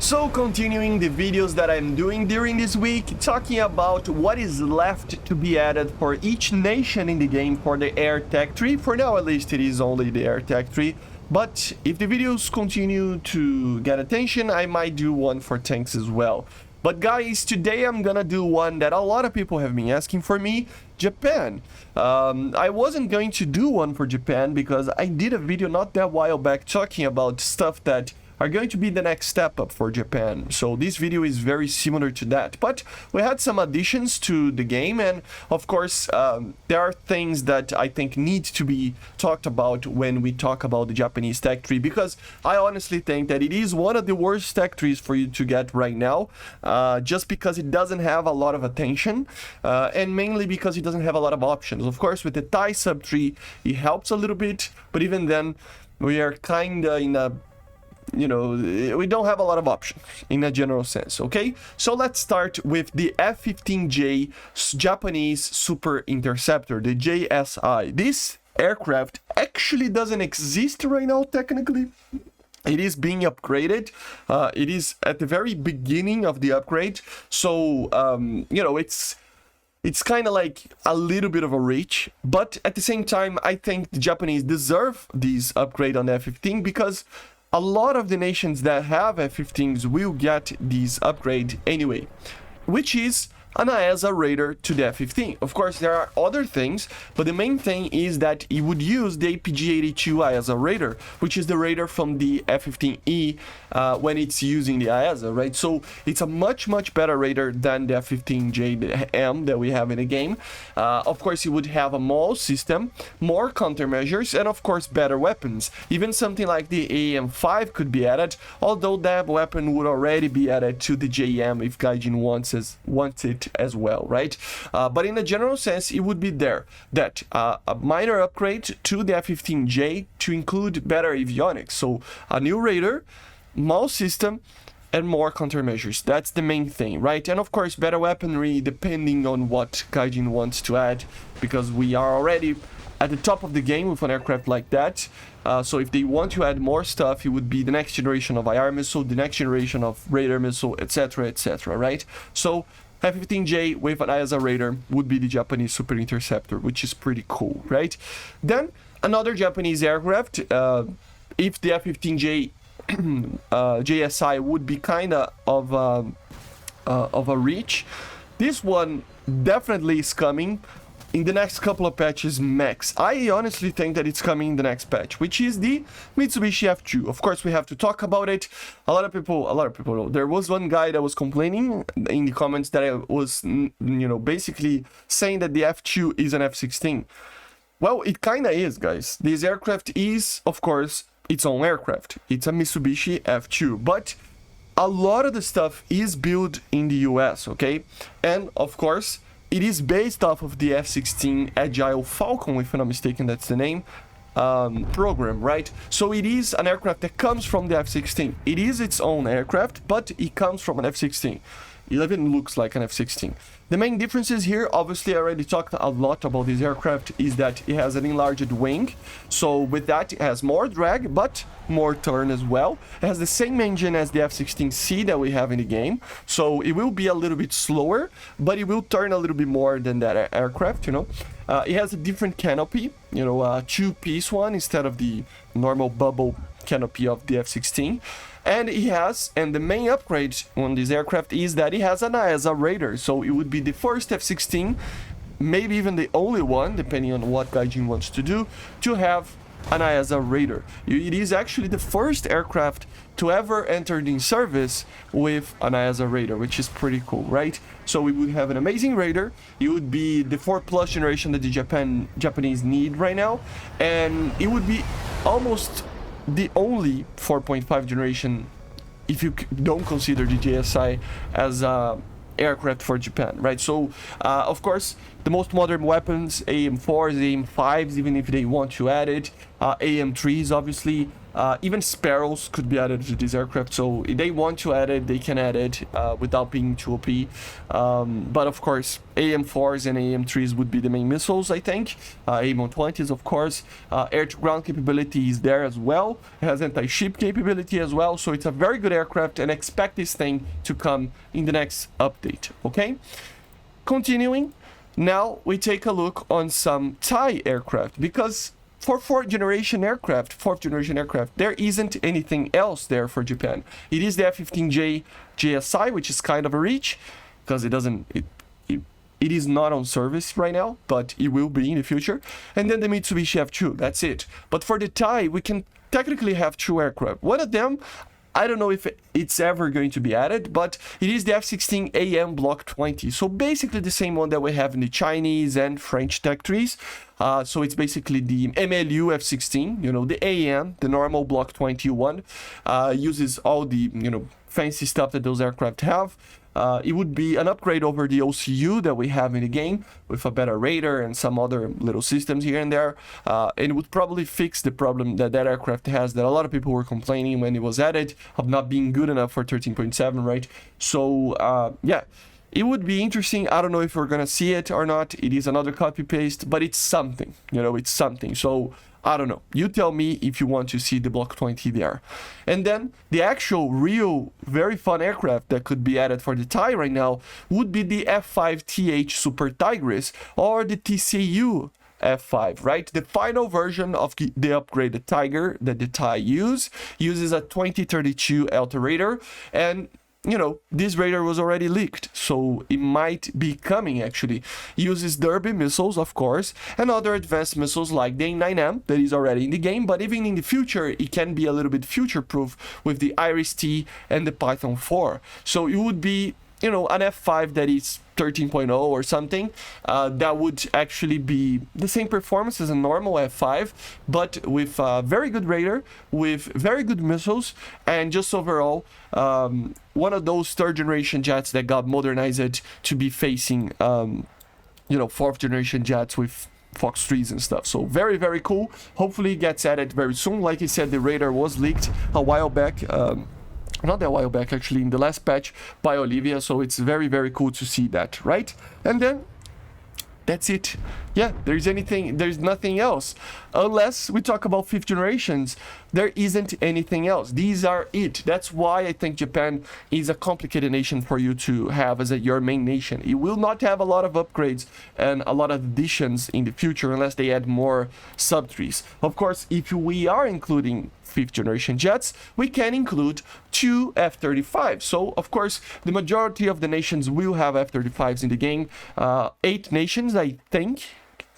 So continuing the videos that I'm doing during this week, talking about what is left to be added for each nation in the game for the Air Tech 3. For now at least it is only the Air Tech 3, but if the videos continue to get attention, I might do one for tanks as well. But guys, today I'm gonna do one that a lot of people have been asking for me, Japan. I wasn't going to do one for Japan because I did a video not that while back talking about stuff that are going to be the next step up for Japan. So this video is very similar to that. But we had some additions to the game, and of course there are things that I think need to be talked about when we talk about the Japanese Tech tree, because I honestly think that it is one of the worst tech trees for you to get right now, just because it doesn't have a lot of attention, and mainly because it doesn't have a lot of options. Of course, with the Thai subtree, it helps a little bit, but even then, we are kinda in a, you know, we don't have a lot of options in a general sense. Okay, so let's start with the F-15J Japanese Super Interceptor, the JSI. This aircraft actually doesn't exist right now technically. It is being upgraded. It is at the very beginning of the upgrade, so you know, it's kind of like a little bit of a reach, but at the same time I think the Japanese deserve this upgrade on the F-15, because a lot of the nations that have F-15s will get this upgrade anyway, which is an AESA radar to the F-15. Of course, there are other things, but the main thing is that it would use the APG-82 AESA radar, which is the radar from the F-15E when it's using the AESA, right? So it's a much better radar than the F-15JM that we have in the game. Of course, it would have a MAL system, more countermeasures, and of course, better weapons. Even something like the AM-5 could be added, although that weapon would already be added to the JM if Gaijin wants it as well, right? But in a general sense, it would be there that a minor upgrade to the F-15J to include better avionics, so a new radar, MAL system, and more countermeasures. That's the main thing, right? And of course, better weaponry depending on what Gaijin wants to add, because we are already at the top of the game with an aircraft like that. So if they want to add more stuff, it would be the next generation of IR missile, the next generation of radar missile, etc., right? So F-15J with an AESA radar would be the Japanese Super Interceptor, which is pretty cool, right? Then another Japanese aircraft, if the F-15J JSI would be kind of a reach. This one definitely is coming in the next couple of patches max. I honestly think that it's coming in the next patch, which is the Mitsubishi F-2. Of course, we have to talk about it. A lot of people know. There was one guy that was complaining in the comments that I was, you know, basically saying that the F-2 is an F-16. Well, it kind of is, guys. This aircraft is, of course, its own aircraft. It's a Mitsubishi F-2, but a lot of the stuff is built in the US, okay? And of course, it is based off of the F-16 Agile Falcon, if I'm not mistaken, that's the name, program, right? So it is an aircraft that comes from the F-16. It is its own aircraft, but it comes from an F-16. It even looks like an F-16. The main differences here, obviously I already talked a lot about this aircraft, is that it has an enlarged wing. So with that, it has more drag, but more turn as well. It has the same engine as the F-16C that we have in the game. So it will be a little bit slower, but it will turn a little bit more than that aircraft, you know. It has a different canopy, you know, a two-piece one instead of the normal bubble canopy of the F-16. And it has, and the main upgrade on this aircraft is that it has an AESA radar. So it would be the first F-16, maybe even the only one, depending on what Gaijin wants to do, to have an AESA radar. It is actually the first aircraft to ever enter in service with an AESA radar, which is pretty cool, right? So we would have an amazing radar. It would be the 4+ generation that the Japanese need right now, and it would be almost the only 4.5 generation if you don't consider the JSI as a aircraft for Japan, right? So of course the most modern weapons, AM4s, AM5s, even if they want to add it, AM3s obviously, Even Sparrows could be added to this aircraft, so if they want to add it, they can add it without being too OP. But of course, AM4s and AM3s would be the main missiles, I think. AM120s, of course. Air-to-ground capability is there as well. It has anti-ship capability as well, so it's a very good aircraft, and expect this thing to come in the next update, okay? Continuing, now we take a look on some Thai aircraft, because for fourth generation aircraft, there isn't anything else there for Japan. It is the F-15J JSI, which is kind of a reach, because it is not on service right now, but it will be in the future. And then the Mitsubishi F-2, that's it. But for the Thai, we can technically have 2 aircraft. One of them, I don't know if it's ever going to be added, but it is the F-16AM Block 20. So basically the same one that we have in the Chinese and French Tech 3s. So it's basically the MLU F-16, you know, the AM, the normal Block 21, uses all the, you know, fancy stuff that those aircraft have. It would be an upgrade over the OCU that we have in the game, with a better radar and some other little systems here and there. And it would probably fix the problem that that aircraft has, that a lot of people were complaining when it was added, of not being good enough for 13.7, right? So, yeah. It would be interesting. I don't know if we're gonna see it or not. It is another copy-paste, but it's something. You know, it's something. So, I don't know. You tell me if you want to see the Block 20 there. And then the actual, real, very fun aircraft that could be added for the Thai right now would be the F5TH Super Tigris, or the TCU F5, right? The final version of the upgraded Tiger that the Thai uses a 2032 Alta radar, and you know, this radar was already leaked, so it might be coming actually. Uses Derby missiles, of course, and other advanced missiles like the A9M that is already in the game, but even in the future, it can be a little bit future-proof with the Iris-T and the Python 4. So it would be, you know, an F5 that is 13.0 or something, that would actually be the same performance as a normal F5, but with very good radar, with very good missiles, and just overall one of those third generation jets that got modernized to be facing you know, fourth generation jets with Fox 3s and stuff. So very, very cool. Hopefully it gets added very soon. Like I said, the radar was leaked a while back, not that while back actually, in the last patch by Olivia, so it's very, very cool to see that, right? And then that's it. Yeah, there's nothing else. Unless we talk about fifth generations, there isn't anything else. These are it. That's why I think Japan is a complicated nation for you to have as your main nation. It will not have a lot of upgrades and a lot of additions in the future unless they add more sub-trees. Of course, if we are including fifth generation jets, we can include 2 F-35s. So, of course, the majority of the nations will have F-35s in the game. 8 nations, I think,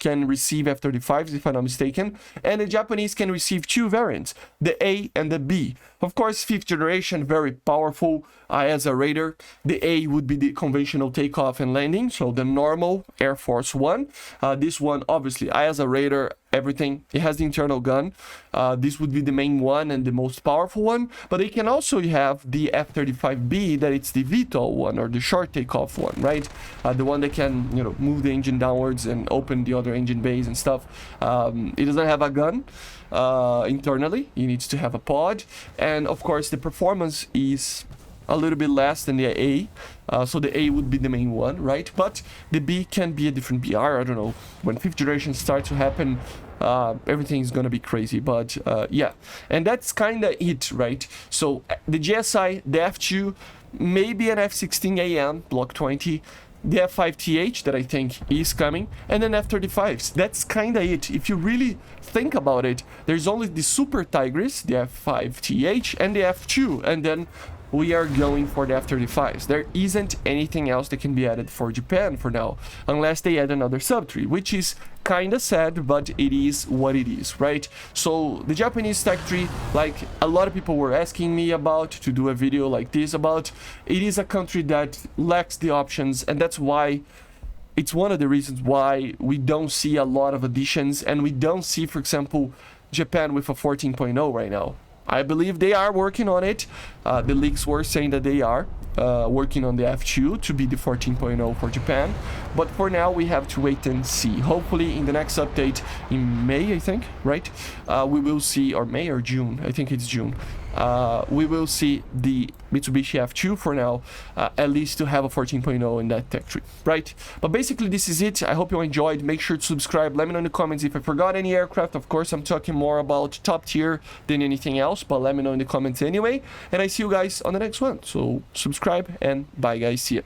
can receive F-35s, if I'm not mistaken, and the Japanese can receive 2 variants, the A and the B. Of course, 5th generation, very powerful as a radar. The A would be the conventional takeoff and landing, so the normal Air Force One. This one, obviously, as a radar, everything. It has the internal gun. This would be the main one and the most powerful one, but they can also have the F-35B, that it's the VTOL one, or the short takeoff one, right? The one that can, you know, move the engine downwards and open the other engine bays and stuff. It doesn't have a gun internally. It needs to have a pod, and of course the performance is a little bit less than the A, so the A would be the main one, right? But the B can be a different BR. I don't know, when 5th generation starts to happen, everything's gonna be crazy, but yeah, and that's kind of it, right? So the GSI, the F-2, maybe an F-16AM Block 20, the F-5TH that I think is coming, and then F-35s. That's kind of it. If you really think about it, there's only the Super Tigris, the F-5TH, and the F-2, and then we are going for the F-35s. There isn't anything else that can be added for Japan for now, unless they add another sub-tree, which is kind of sad, but it is what it is, right? So the Japanese tech tree, like a lot of people were asking me about, to do a video like this about, it is a country that lacks the options, and that's why it's one of the reasons why we don't see a lot of additions, and we don't see, for example, Japan with a 14.0 right now. I believe they are working on it. The leaks were saying that they are. working on the F-2 to be the 14.0 for Japan. But for now, we have to wait and see. Hopefully, in the next update in May, I think, right? We will see, or May or June, I think it's June. We will see the Mitsubishi F-2 for now, at least to have a 14.0 in that tech tree, right? But basically, this is it. I hope you enjoyed. Make sure to subscribe. Let me know in the comments if I forgot any aircraft. Of course, I'm talking more about top tier than anything else, but let me know in the comments anyway. And I see you guys on the next one. So subscribe and bye, guys. See ya.